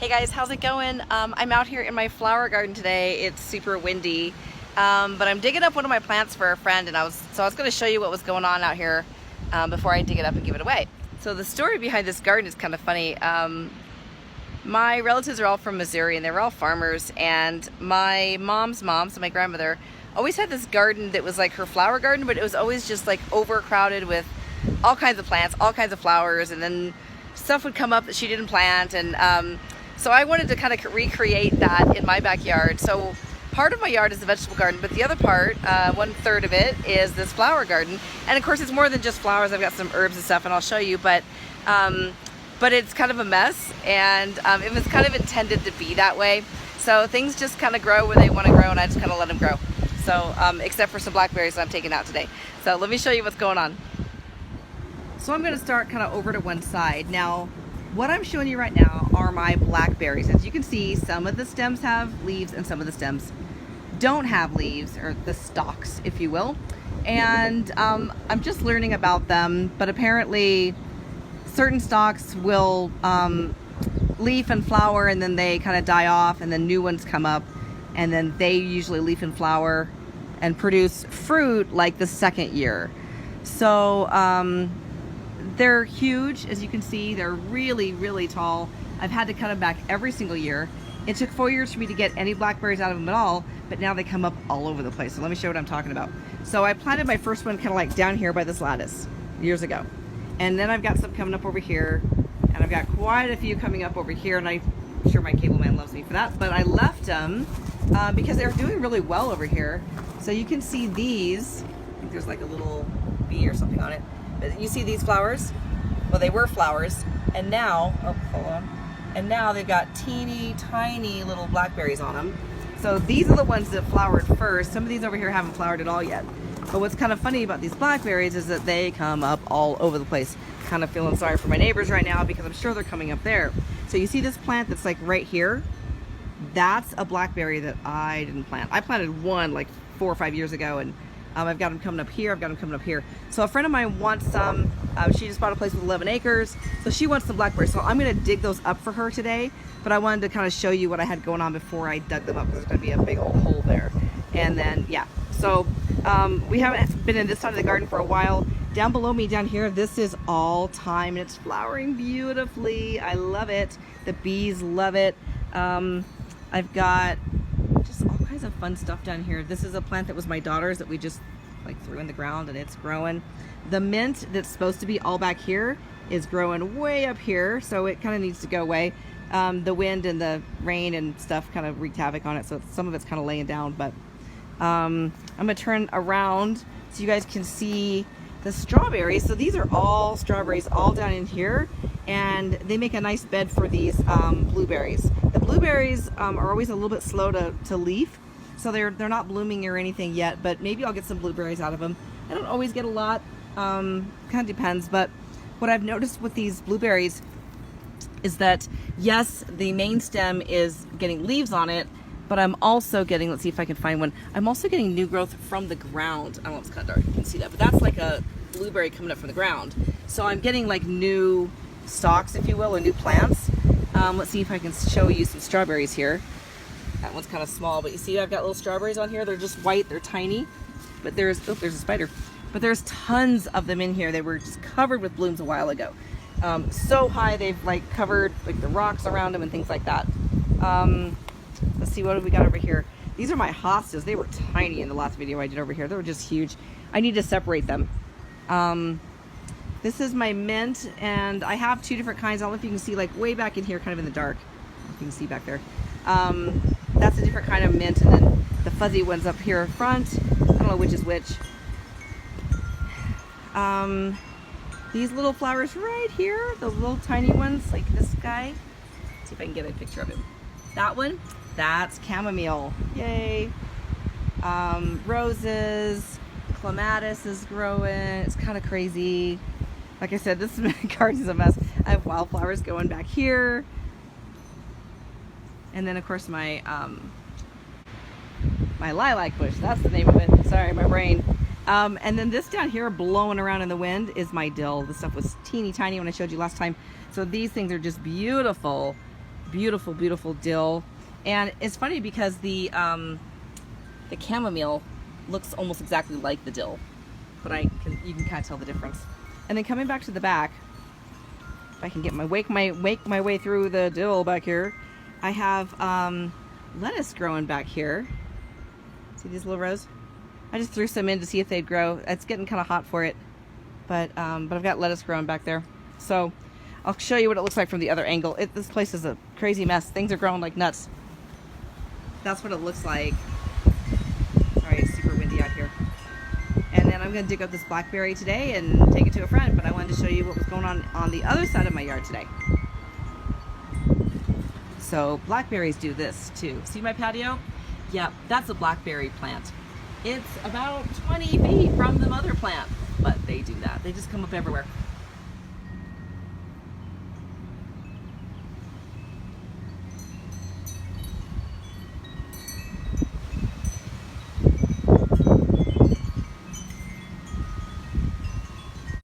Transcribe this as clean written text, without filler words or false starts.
Hey guys, how's it going? I'm out here in my flower garden today. It's super windy, but I'm digging up one of my plants for a friend, and I was going to show you what was going on out here before I dig it up and give it away. So the story behind this garden is kind of funny. My relatives are all from Missouri, and they were all farmers, and my mom's mom, so my grandmother, always had this garden that was like her flower garden, but it was always just like overcrowded with all kinds of plants, all kinds of flowers, and then stuff would come up that she didn't plant, and so I wanted to kind of recreate that in my backyard. So part of my yard is the vegetable garden, but the other part, 1/3 of it, is this flower garden. And of course, it's more than just flowers. I've got some herbs and stuff, and I'll show you. But it's kind of a mess, and it was kind of intended to be that way. So things just kind of grow where they want to grow, and I just kind of let them grow. So except for some blackberries that I'm taking out today. So let me show you what's going on. So I'm going to start kind of over to one side. Now, what I'm showing you right now are my blackberries. As you can see, some of the stems have leaves and some of the stems don't have leaves, or the stalks, if you will. And I'm just learning about them, but apparently certain stalks will leaf and flower, and then they kind of die off, and then new ones come up, and then they usually leaf and flower and produce fruit like the second year. So they're huge, as you can see. They're really, really tall. I've had to cut them back every single year. It took 4 years for me to get any blackberries out of them at all, but now they come up all over the place. So let me show you what I'm talking about. So I planted my first one kind of like down here by this lattice years ago. And then I've got some coming up over here, and I've got quite a few coming up over here, and I'm sure my cable man loves me for that, but I left them because they're doing really well over here. So you can see these. I think there's like a little bee or something on it. You see these flowers? Well, they were flowers, and now, oh, hold on. And now they've got teeny tiny little blackberries on them. So these are the ones that flowered first. Some of these over here haven't flowered at all yet. But what's kind of funny about these blackberries is that they come up all over the place. Kind of feeling sorry for my neighbors right now because I'm sure they're coming up there. So you see this plant that's like right here? That's a blackberry that I didn't plant. I planted one like 4 or 5 years ago, and I've got them coming up here, I've got them coming up here. So a friend of mine wants some. She just bought a place with 11 acres, so she wants some blackberries. So I'm gonna dig those up for her today, but I wanted to kind of show you what I had going on before I dug them up, because there's gonna be a big old hole there. And then, yeah, so we haven't been in this side of the garden for a while. Down below me, down here, this is all thyme, and it's flowering beautifully. I love it. The bees love it. I've got just all kinds of fun stuff down here. This is a plant that was my daughter's that we just like threw in the ground, and it's growing. The mint that's supposed to be all back here is growing way up here, so it kind of needs to go away. The wind and the rain and stuff kind of wreaked havoc on it, so some of it's kind of laying down. But I'm gonna turn around so you guys can see the strawberries. So these are all strawberries all down in here, and they make a nice bed for these blueberries. The blueberries are always a little bit slow to leaf, so they're not blooming or anything yet, but maybe I'll get some blueberries out of them. I don't always get a lot, kind of depends. But what I've noticed with these blueberries is that, yes, the main stem is getting leaves on it, but I'm also getting, let's see if I can find one, I'm also getting new growth from the ground. I don't know, it's kind of dark, you can see that, but that's like a blueberry coming up from the ground. So I'm getting like new stalks, if you will, or new plants. Let's see if I can show you some strawberries here. That one's kind of small, but you see I've got little strawberries on here. They're just white, they're tiny, but there's a spider. But there's tons of them in here. They were just covered with blooms a while ago. So high they've like covered like the rocks around them and things like that. Let's see, what have we got over here? These are my hostas. They were tiny in the last video I did over here. They were just huge. I need to separate them. This is my mint, and I have 2 different kinds. I don't know if you can see, like way back in here, kind of in the dark. If you can see back there. That's a different kind of mint, and then the fuzzy ones up here front. I don't know which is which. These little flowers right here, the little tiny ones, like this guy. Let's see if I can get a picture of him. That one, that's chamomile. Yay. Roses, clematis is growing. It's kind of crazy. Like I said, this garden's a mess. I have wildflowers going back here. And then of course my lilac bush, that's the name of it. Sorry, my brain. And then this down here blowing around in the wind is my dill. This stuff was teeny tiny when I showed you last time. So these things are just beautiful. beautiful, beautiful dill. And it's funny because the chamomile looks almost exactly like the dill, but you can kind of tell the difference. And then coming back to the back, if I can get make my way through the dill back here, I have lettuce growing back here. See these little rows? I just threw some in to see if they'd grow. It's getting kind of hot for it, but I've got lettuce growing back there. So I'll show you what it looks like from the other angle. This place is a crazy mess. Things are growing like nuts. That's what it looks like. Sorry, it's super windy out here. And then I'm going to dig up this blackberry today and take it to a friend, but I wanted to show you what was going on the other side of my yard today. So blackberries do this too. See my patio? Yep, that's a blackberry plant. It's about 20 feet from the mother plant, but they do that. They just come up everywhere.